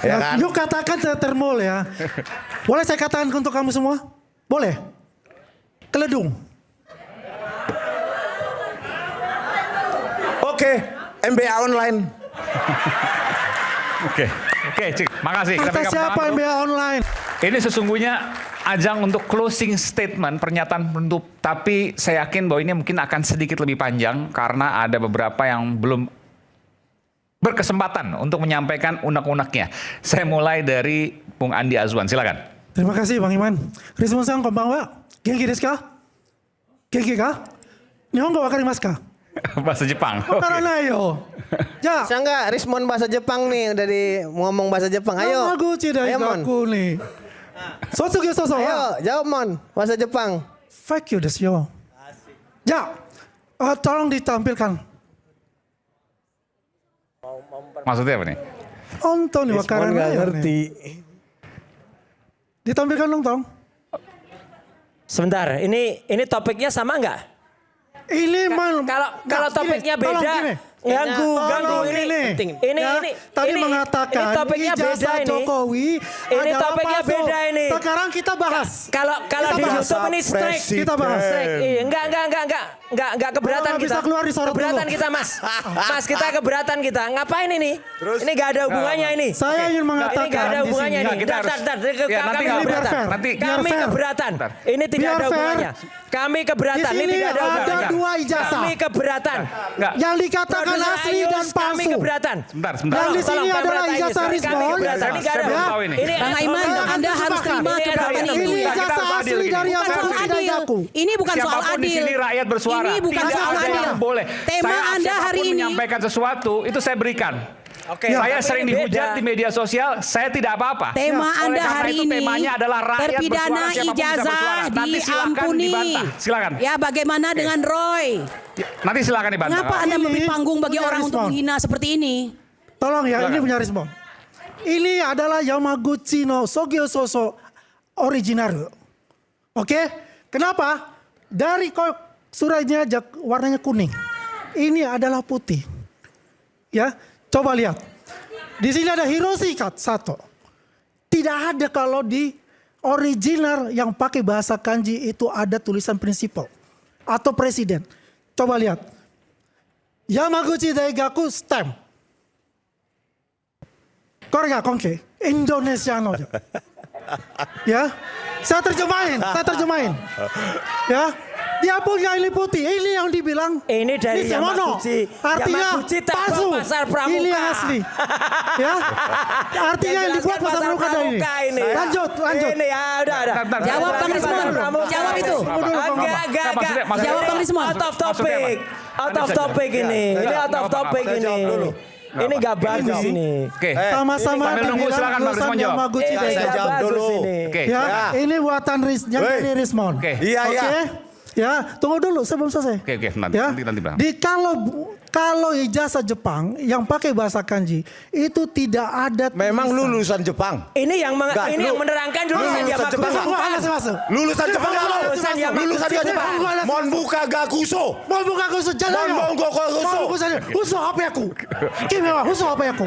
Ya kan? Yuk katakan termol ya. Boleh saya katakan untuk kamu semua? Boleh? Keledung. Oke, MBA online. Oke, Cik, makasih. Kita Kata pegang siapa tangan dulu. MBA online? Ini sesungguhnya ajang untuk closing statement, pernyataan penutup. Tapi saya yakin bahwa ini mungkin akan sedikit lebih panjang karena ada beberapa yang belum berkesempatan untuk menyampaikan unek-uneknya. Saya mulai dari Bung Andi Azwan, silakan. Terima kasih Bang Iman. Rismon-san konbanwa. Genki desu ka? Genki ka? Nihongo wakarimasu ka? Bahasa Jepang. Wakaranai yo. Ja. Bisa nggak respon bahasa Jepang nih dari ngomong bahasa Jepang? Ayo. Yamaguchi Ayo, Mon. Daigaku nih. Sotsugyou soso Ayo, wa jawab Mon. Bahasa Jepang. fuck you desu yo. Ja. Tolong ditampilkan. Maksudnya apa nih? Hontou ni Respon wakaranai nggak yo ngerti. nih. Ditampilkan dong, Tong. Sebentar, ini topiknya sama nggak? Ini man. Kalau topiknya Tolong beda, gini. ganggu Tolong ini. penting. Tadi ini mengatakan topiknya beda ijazah ini. Jokowi Ini adalah topiknya palsu. beda ini. Sekarang kita bahas. Kalau Kita di bahas. YouTube ini strike. Kita bahas. Strike. Iya, enggak keberatan Oh, kita. bisa keluar disorot Keberatan dulu. kita, Mas. Mas, kita keberatan kita. Ngapain ini? Ini enggak ada hubungannya ini. Saya ingin mengatakan Ini enggak ada di hubungannya sini. ini. Kita harus- Dar. Ya, nanti Kami nggak keberatan. fair. Nanti Biar Kami fair. keberatan. Ini tidak Biar ada fair. hubungannya. Kami keberatan. Di Ini sini tidak ada ada hubungannya. dua ijazah. Kami keberatan. Enggak. Yang dikatakan Produser asli Ayus, dan Kami palsu. keberatan. Sebentar. Dan di sini Tolong, adalah Pemret Ayus. ijazah Kami Rismon. keberatan. Ini nggak ada. Ya. Ini Bang Aiman, Anda harus terima Ini keberatan ada- itu. Ini Kita ijazah harus adil asli gini. dari Bukan soal Yamaguchi adil. Daigaku. Ini bukan soal Siapapun di adil. sini rakyat bersuara. Ini bukan Tidak soal ada adil. yang boleh. Tema Anda Siapapun hari ini. menyampaikan sesuatu itu saya berikan. Oke, Saya tapi sering ini dihujat beda. di media sosial, saya tidak apa-apa. Tema Oleh Anda karena hari itu ini temanya adalah rakyat terpidana bersuara, siapapun bisa ijazah bersuara. Nanti silakan diampuni. dibantah. Silakan. Ya, bagaimana dengan Roy? Nanti silakan dibantah. Mengapa Anda Ini memberi panggung bagi punya orang untuk respon. menghina seperti ini? Tolong ya, Silakan. ini punya Rismon. Ini adalah Yamaguchi no Sogyo Soso original. Oke? Kenapa? Dari suratnya warnanya kuning. Ini adalah putih. Ya, coba lihat. Di sini ada Hiroshi Sato. Tidak ada kalau di original yang pakai bahasa kanji itu ada tulisan prinsipal atau presiden. Coba lihat. Yamaguchi Daigaku stamp. Korea Konke, Indonesia no. Ya, saya terjemahin. Ya, dia punya ini putih, ini yang dibilang. Ini dari semono. Yamaguchi. Artinya Yamaguchi tak palsu. bawa pasar pramuka. Ini asli. Ya, artinya yang dibuat pasar pramuka dari ini. ini. Lanjut. Ini ya udah. Bentar. Jawab Bang Rismon. Jawab itu. Enggak. Maksudnya- Jawab Bang Rismon. Out of Maksudnya topic. apa? Out Anda of bisa topic jawab. ini. Ya, Ini out nggak of apa-apa. topic Saya ini. jawab dulu. Ini nggak bagus ini. Oke. Sama-sama Sambil nunggu, dibilang silakan Bang lulusan Rismon jawab. Yamaguchi Ini saya nggak Daigaku. jawab bagus dulu. ini. Oke. Ya, Ya. ini buatan yang Woi. dari Rismon. Oke. Iya, iya. Oke. Ya, tunggu dulu sebelum selesai. Oke, nanti, Ya. nanti Bang. Kalau ijazah Jepang yang pakai bahasa kanji itu tidak ada. Memang tulisan. lulusan Jepang. Ini yang Enggak, ini yang menerangkan dulu lulusan Yamaguchi. Jepang. Gua masuk. Lulusan Jepang nggak lo? Lulusan Yamaguchi Lulusan Jepang. Jepang. Mon buka gakuso. Mau buka kusu jalan Mau buka kusu. Uso HP aku. Kimi wa uso HP aku.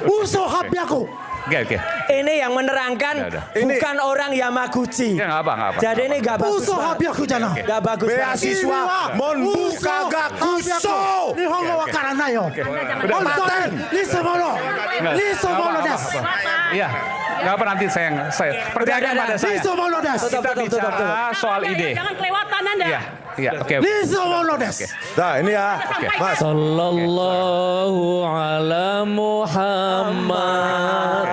Uso HP aku. Oke. Ini yang menerangkan Udah. bukan orang Yamaguchi. Ya, nggak apa. Jadi ini nggak bagus. Uso HP aku jana. Nggak bagus. Beasiswa Mon buka gakuso. Nihongo wakaranai yo. Honton ni semono. Ni semono desu. Iya. Nggak apa nanti saya percayakan Udah. pada Ni saya. semono desu. Kita bicara soal ide. Jangan kelewatan Anda. Iya. Oke. Ni semono desu. Nah ini ya. Mas. Sallallahu ala Muhammad.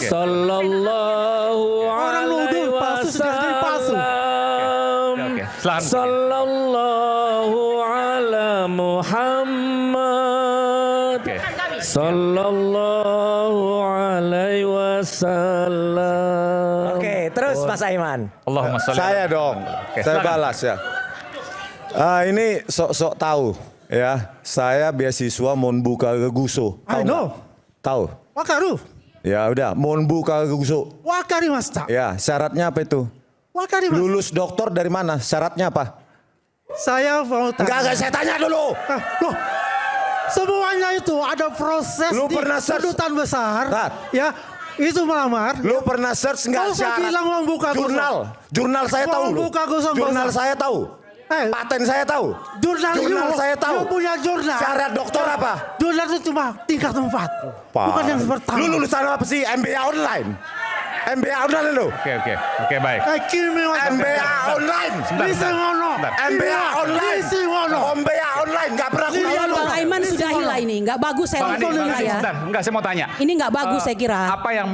Sallallahu Orang alaihi nuduh palsu sudah jadi palsu. wasallam. Oke. Silakan. Sallallahu ala Muhammad. Oke. Sallallahu alaihi wasallam. Oke, terus Mas Aiman. Allahumma sholli. Saya dong. Oke, Saya silakan. balas ya. Ini sok-sok tahu ya. Saya beasiswa Mon buka gakuso. I know. Tahu? Wakaru. Ya udah, Mon buka gakuso. Wakarimashita. Ya, syaratnya apa itu? Wakarimashita. Lulus doktor dari mana? Syaratnya apa? Saya mau tanya. Enggak, saya tanya dulu. Loh, Semuanya itu ada proses Lu di pernah search? kedutaan besar. Tat. Ya, itu melamar. Lu pernah search nggak Kau usah bilang uang buka kosong. Jurnal saya tahu Uang lu. buka kosong, Jurnal kosong. saya tahu. Paten Saya tahu. Jurnal saya tahu. You punya jurnal. Syarat dokter apa? Jurnal itu cuma tingkat 4. Bukan yang pertama. Lu lulusan apa sih? MBA online. MBA online lu. Oke, baik. MBA online. Listen ngono. MBA online. Listen ngono. MBA online nggak pernah kuliah lu. Bang Aiman sudah hilang ini. Nggak bagus saya Bang Andi, nonton Bang Andi, ya. sebentar. Enggak, saya mau tanya. Ini nggak bagus saya kira. Apa yang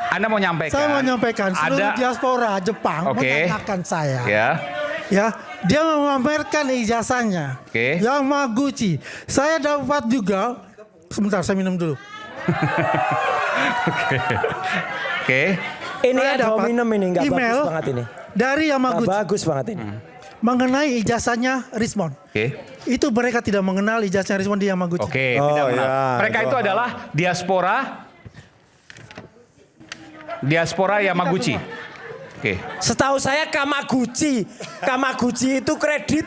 Anda mau nyampaikan? Saya mau nyampaikan seluruh ada diaspora Jepang Oke. mengatakan saya. ya. Dia memamerkan ijazahnya. Oke. Yamaguchi. Saya dapat juga. Sebentar, saya minum dulu. Oke. Ini Saya ada dapat minum ini nggak email bagus banget ini. dari Nggak Yamaguchi bagus banget ini. mengenai ijazahnya Rismond. Oke. Itu mereka tidak mengenal ijazahnya Rismond di Yamaguchi. Oke, Oh, tidak benar. ya. Mereka itu adalah diaspora Yamaguchi. Oke. Setahu saya Kamaguchi. Kamaguchi itu kredit.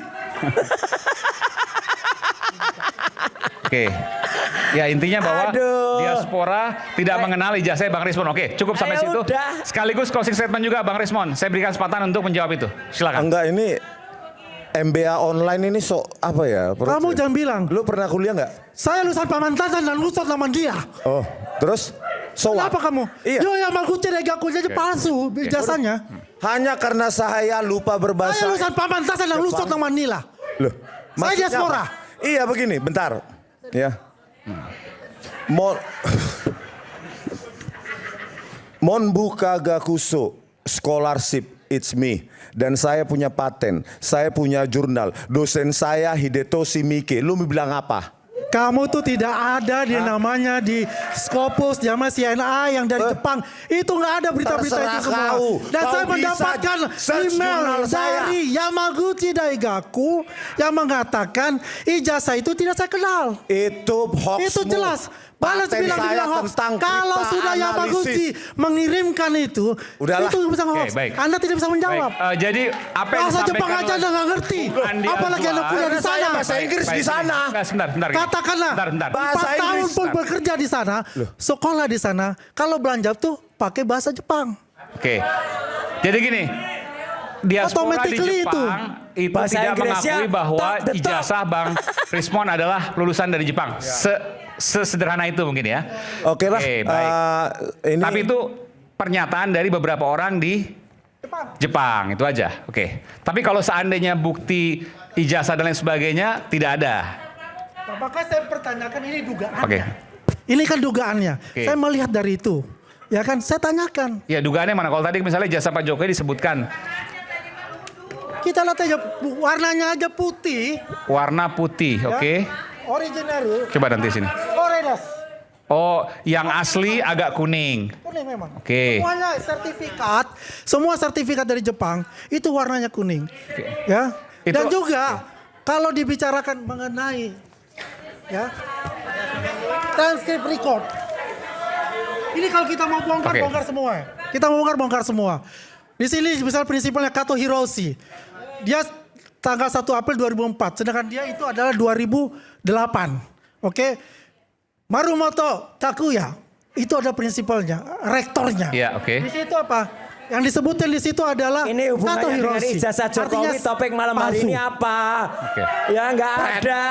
Oke. Ya intinya bahwa Aduh. diaspora tidak mengenal ijazah Bang Rismond. Oke, cukup sampai Ayo situ. udah. Sekaligus closing statement juga Bang Rismond. Saya berikan kesempatan untuk menjawab itu. Silakan. Enggak, ini MBA online ini apa ya? Kamu jangan bilang, Lu pernah kuliah nggak? saya lulusan Pamantasan dan lulusan Lamandia. Oh, terus? So what? Kenapa kamu? Iya. Yo Yamaguchi negakunya aja palsu ijazahnya. Hanya karena saya lupa berbahasa. Saya lulusan Pamantasan dan lulusan Manila. Loh, Saya maksudnya diaspora. apa? Iya begini, bentar. Ya. Monbuka Gakuso Scholarship, it's me. Dan saya punya paten, saya punya jurnal. Dosen saya Hidetoshi Miike. Lu mau bilang apa? Kamu tuh tidak ada di namanya di Scopus, sama CNA yang dari Jepang. Itu nggak ada berita-berita itu Terserah semua. kau. Dan Kau saya bisa mendapatkan search email jurnal saya. dari Yamaguchi Daigaku yang mengatakan ijazah itu tidak saya kenal. Itu hoax. Itu jelas. Balas Paten bilang saya hoax. tentang Kalau kripta sudah analisis. Yamaguchi mengirimkan itu, Udahlah. itu bisa hoax. baik. Anda tidak bisa menjawab. Baik, jadi apa yang Bahasa Jepang disampaikan aja oleh Anda nggak ngerti. Andi Apalagi Anda Azwar. kuliah di Saya sana. bahasa Inggris di sana. Enggak, sebentar. Katakanlah Bentar. 4 Bahasa tahun Inggris. pun bekerja di sana, sekolah di sana, kalau belanja tuh pakai bahasa Jepang. Oke. Jadi gini, diaspora di Automatically Jepang itu Bahasa tidak Inggrisnya, mengakui bahwa talk the talk. ijazah Bang Rismond adalah lulusan dari Jepang. Sesederhana itu mungkin ya. Oke lah. Baik. Ini Tapi itu pernyataan dari beberapa orang di Jepang itu aja. Oke. Tapi kalau seandainya bukti ijazah dan lain sebagainya tidak ada. Nah, makanya saya pertanyakan ini dugaannya. Oke. Ini kan dugaannya. Oke. Saya melihat dari itu. Ya kan, saya tanyakan. Ya dugaannya mana? Kalau tadi misalnya ijazah Pak Jokowi disebutkan Kita lihat aja warnanya aja putih. warna putih, ya. oke. Originaru. Coba nanti sini. Oredas. Oh, yang asli agak kuning. Kuning memang. Oke. Semuanya sertifikat, semua sertifikat dari Jepang itu warnanya kuning. Ya. Dan Itu- juga kalau dibicarakan mengenai ya transkrip record. Ini kalau kita mau bongkar Oke. bongkar semua. Kita mau bongkar semua. Di sini misal prinsipalnya Kato Hiroshi. Dia tanggal 1 April 2004, sedangkan dia itu adalah 2008. Oke. Marumoto Takuya itu ada prinsipalnya, rektornya. Iya, oke. Di situ apa? Yang disebutin di situ adalah Ini Kato hubungannya dengan Hiroshi. ijazah Jokowi. Artinya Topik malam hari palsu. ini apa? Oke. Ya nggak ada.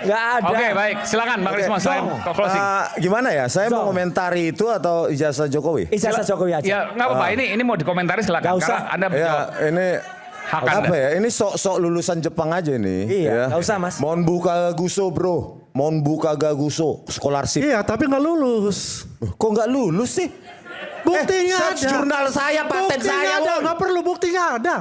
Nggak ada. Oke, baik. Silakan Bang Rismond, saya closing. gimana ya? Saya mau komentari itu atau ijazah Jokowi? Ijazah Jokowi aja. Ya, nggak apa-apa. Ini mau dikomentari silakan. Nggak usah. Karena Anda Ya, jawab. ini Hak apa Anda. ya? Ini sok-sok lulusan Jepang aja nih. Iya, nggak usah, Mas. Monbuka Gaguso, bro. Monbuka Gaguso, scholarship. Iya, tapi nggak lulus. Kok nggak lulus sih? Buktinya search ada. jurnal saya, paten Buktinya saya, ada, Won. nggak perlu buktinya ada.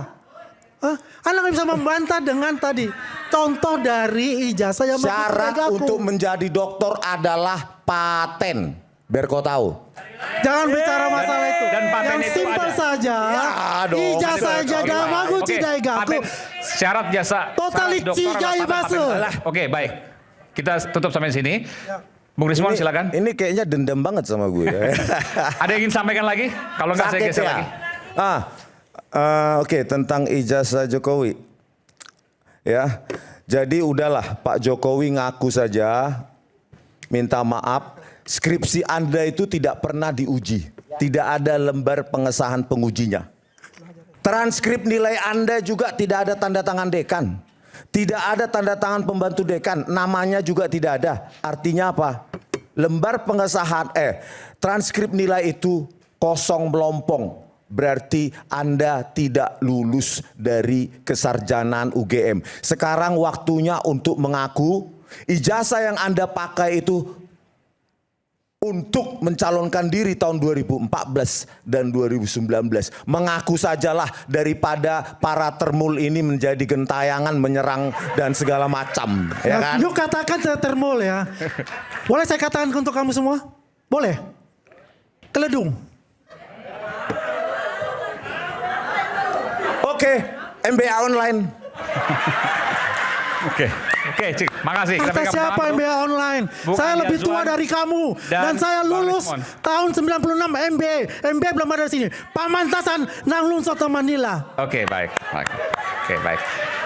Hah? Anda nggak bisa membantah dengan tadi contoh dari ijazah yang Syarat Gaku. untuk menjadi dokter adalah paten. Biar kau tahu. Jangan bicara masalah itu. Dan paten yang itu simpel ada. saja. Ya, dong. Ijazah Oke, aja baik. Yamaguchi Oke, Daigaku. paten. Syarat jasa Totally syarat dokter cigai adalah paten. basu. Oke, baik. Kita tutup sampai sini. Bung Rismond silakan. Ini kayaknya dendam banget sama gue. Ada yang ingin sampaikan lagi? Kalau nggak saya Sakit geser ya? lagi. Oke, tentang ijazah Jokowi. Ya. Jadi udahlah Pak Jokowi ngaku saja, minta maaf, skripsi Anda itu tidak pernah diuji. Tidak ada lembar pengesahan pengujinya. Transkrip nilai Anda juga tidak ada tanda tangan dekan. Tidak ada tanda tangan pembantu dekan, namanya juga tidak ada. Artinya apa? Lembar pengesahan, transkrip nilai itu kosong melompong. Berarti Anda tidak lulus dari kesarjanaan UGM. Sekarang waktunya untuk mengaku ijazah yang Anda pakai itu untuk mencalonkan diri tahun 2014 dan 2019. Mengaku sajalah daripada para termul ini menjadi gentayangan menyerang dan segala macam. Ya kan? Yuk katakan termul ya. Boleh saya katakan untuk kamu semua? Boleh? Keledung. Oke, MBA online. Oke, Cik. Makasih. Kita Kata pegang siapa tangan dulu. MBA online? Bung Saya Andi lebih tua Azwan dari kamu. Dan dan saya Bang lulus Rismon. tahun 96 MBA. MBA belum ada di sini. Pamantasan Nanglung Soto Manila. Oke, baik. Oke, baik.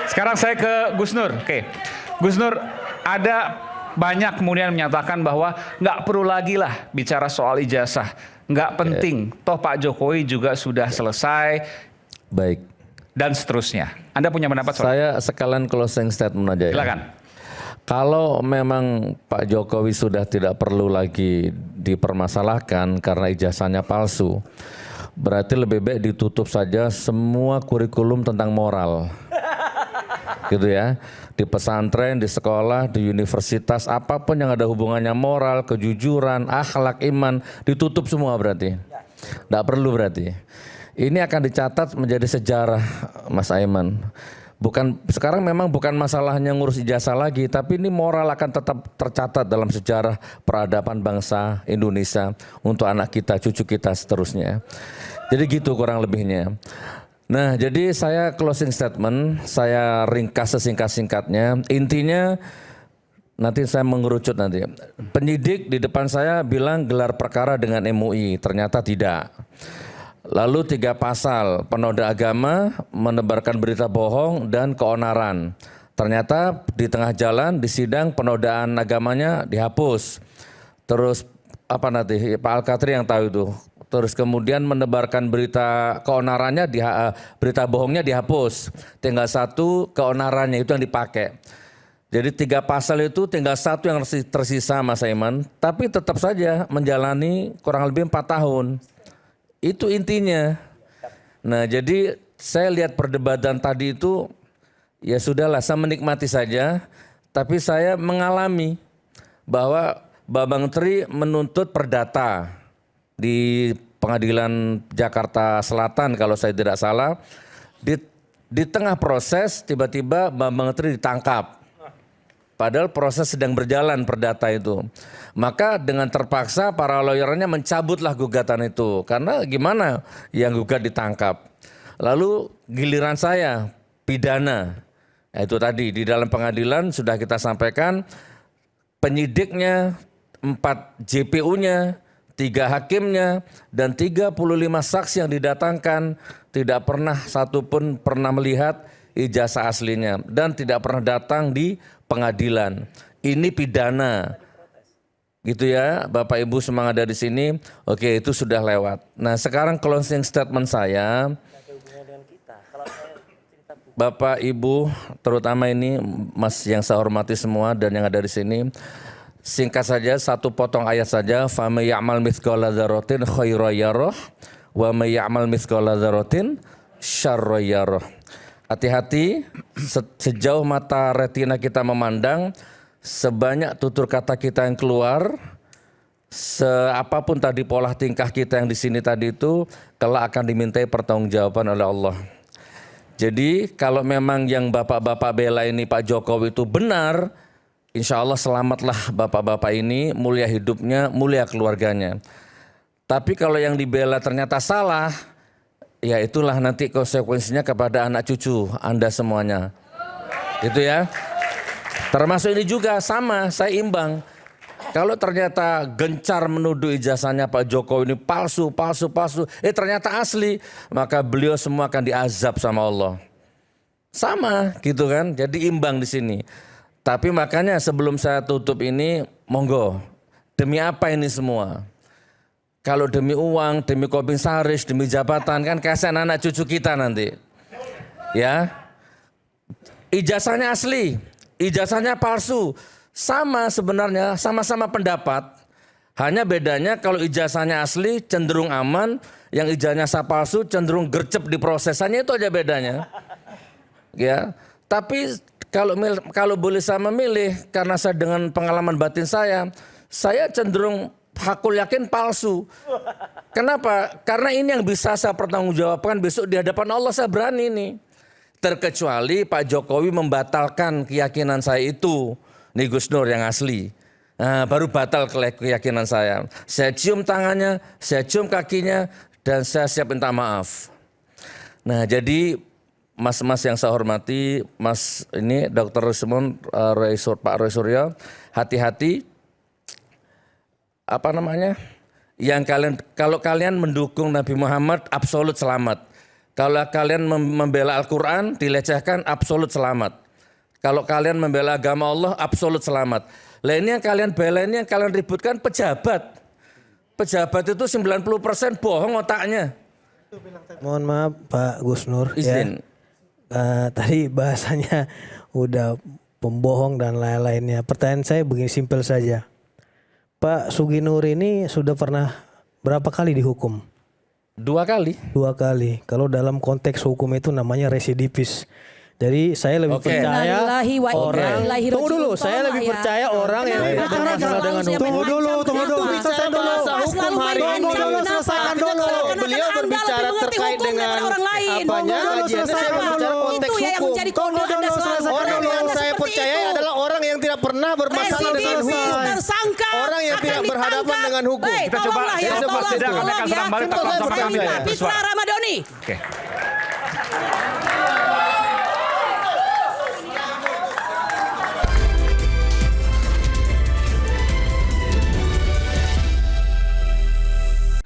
Sekarang saya ke Gus Nur. Oke, Gus Nur, ada banyak kemudian menyatakan bahwa nggak perlu lagi lah bicara soal ijazah. Nggak penting. Toh Pak Jokowi juga sudah selesai. Baik. Dan seterusnya. Anda punya pendapat soal? Saya sekalian closing statement aja ya. Silakan. Kalau memang Pak Jokowi sudah tidak perlu lagi dipermasalahkan karena ijazahnya palsu, berarti lebih baik ditutup saja semua kurikulum tentang moral. Gitu ya. Di pesantren, di sekolah, di universitas, apapun yang ada hubungannya moral, kejujuran, akhlak, iman, ditutup semua berarti. Tidak perlu berarti. Ini akan dicatat menjadi sejarah, Mas Aiman. Sekarang memang bukan masalahnya ngurus ijazah lagi, tapi ini moral akan tetap tercatat dalam sejarah peradaban bangsa Indonesia untuk anak kita, cucu kita seterusnya. Jadi gitu kurang lebihnya. Nah, jadi saya closing statement, saya ringkas sesingkat-singkatnya. Intinya nanti saya mengerucut nanti. Penyidik di depan saya bilang gelar perkara dengan MUI, ternyata tidak. Lalu 3 pasal, penoda agama, menebarkan berita bohong, dan keonaran. Ternyata di tengah jalan, di sidang penodaan agamanya dihapus. Terus apa nanti, Pak Al-Katri yang tahu itu. Terus kemudian menebarkan berita keonarannya, berita bohongnya dihapus. Tinggal 1 keonarannya itu yang dipakai. Jadi 3 pasal itu tinggal 1 yang tersisa Mas Aiman. Tapi tetap saja menjalani kurang lebih 4 tahun. Itu intinya. Nah, jadi saya lihat perdebatan tadi itu, ya sudahlah, saya menikmati saja. Tapi saya mengalami bahwa Bambang Tri menuntut perdata di Pengadilan Jakarta Selatan kalau saya tidak salah. Di tengah proses tiba-tiba Bambang Tri ditangkap. Padahal proses sedang berjalan perdata itu. Maka dengan terpaksa para lawyernya mencabutlah gugatan itu. Karena gimana yang gugat ditangkap. Lalu giliran saya pidana. Itu tadi di dalam pengadilan sudah kita sampaikan. Penyidiknya, 4 JPU-nya, 3 hakimnya, dan 35 saksi yang didatangkan. Tidak pernah satupun pernah melihat ijazah aslinya. Dan tidak pernah datang di pengadilan. Ini pidana. Gitu ya, Bapak Ibu semua ada di sini. Oke, itu sudah lewat. Nah, sekarang closing statement saya. Bapak Ibu, terutama ini Mas yang saya hormati semua dan yang ada di sini. Singkat saja, 1 potong ayat saja. Fa may ya'mal mithqala dzarratin khairan yarah wa may ya'mal mithqala dzarratin syarran yarah. Hati-hati, sejauh mata retina kita memandang, sebanyak tutur kata kita yang keluar, seapapun tadi pola tingkah kita yang di sini tadi itu, kelak akan dimintai pertanggungjawaban oleh Allah. Jadi kalau memang yang bapak-bapak bela ini Pak Jokowi itu benar, insya Allah selamatlah bapak-bapak ini, mulia hidupnya, mulia keluarganya. Tapi kalau yang dibela ternyata salah, ya itulah nanti konsekuensinya kepada anak cucu Anda semuanya. Gitu ya. Termasuk ini juga sama, saya imbang. Kalau ternyata gencar menuduh ijazahnya Pak Jokowi ini palsu, ternyata asli, maka beliau semua akan diazab sama Allah. Sama gitu kan, jadi imbang di sini. Tapi makanya sebelum saya tutup ini, monggo, demi apa ini semua? Kalau demi uang, demi komisaris, demi jabatan, kan kasihan anak cucu kita nanti. Ya, ijazahnya asli, ijazahnya palsu, sama sebenarnya, sama-sama pendapat. Hanya bedanya kalau ijazahnya asli cenderung aman, yang ijazahnya palsu cenderung gercep di prosesannya, itu aja bedanya. Ya, tapi kalau boleh saya memilih, karena saya dengan pengalaman batin saya cenderung hakul yakin palsu. Kenapa? Karena ini yang bisa saya pertanggungjawabkan besok di hadapan Allah, saya berani nih. Terkecuali Pak Jokowi membatalkan keyakinan saya itu, nih Gus Nur yang asli. Nah, baru batal keyakinan saya. Saya cium tangannya, saya cium kakinya, dan saya siap minta maaf. Nah, jadi mas-mas yang saya hormati, Mas ini Dr. Rusmon, Pak Roy Suryo, hati-hati. Apa namanya? Kalau kalian mendukung Nabi Muhammad, absolut selamat. Kalau kalian membela Al-Quran, dilecehkan, absolut selamat. Kalau kalian membela agama Allah, absolut selamat. Lah ini yang kalian bela, ini yang kalian ributkan pejabat. Pejabat itu 90% bohong otaknya. Mohon maaf Pak Gus Nur. Izin. Ya. Tadi bahasanya udah pembohong dan lain-lainnya. Pertanyaan saya begini simpel saja. Pak Suginur ini sudah pernah berapa kali dihukum? 2 kali. 2 kali. Kalau dalam konteks hukum itu namanya residivis. Jadi saya lebih percaya orang. Tunggu dulu, saya lebih percaya orang yang bermasalah dengan hukum. Tunggu dulu. Bicara bahasa hukum hari ini. Selesaikan dulu. Beliau berbicara terkait dengan apanya kajiannya, saya berbicara konteks hukum. Orang yang saya percaya adalah orang yang tidak pernah bermasalah dengan hukum. Orang yang tidak berhadapan dengan hukum. Kita coba kami akan serang balik sama kami. Fitra Ramadhani. Oke.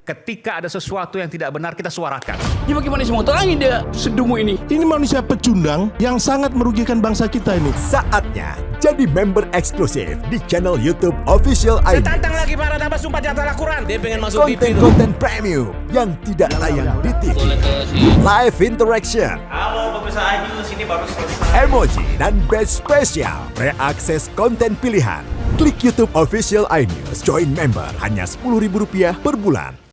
Ketika ada sesuatu yang tidak benar, kita suarakan. Ya bagaimana semua terangin dia sedungu ini? Ini manusia pecundang yang sangat merugikan bangsa kita ini. Saatnya jadi member eksklusif di channel YouTube Official ID. Tantang lagi para tambah sumpah di atas Al-Quran. Dia pengen masuk TV. Konten premium yang tidak tayang di TV. Live interaction. Halo pemirsa iNews, ini baru selesai. Emoji dan badge spesial. Reakses konten pilihan. Klik YouTube Official iNews. Join member hanya Rp10.000 per bulan.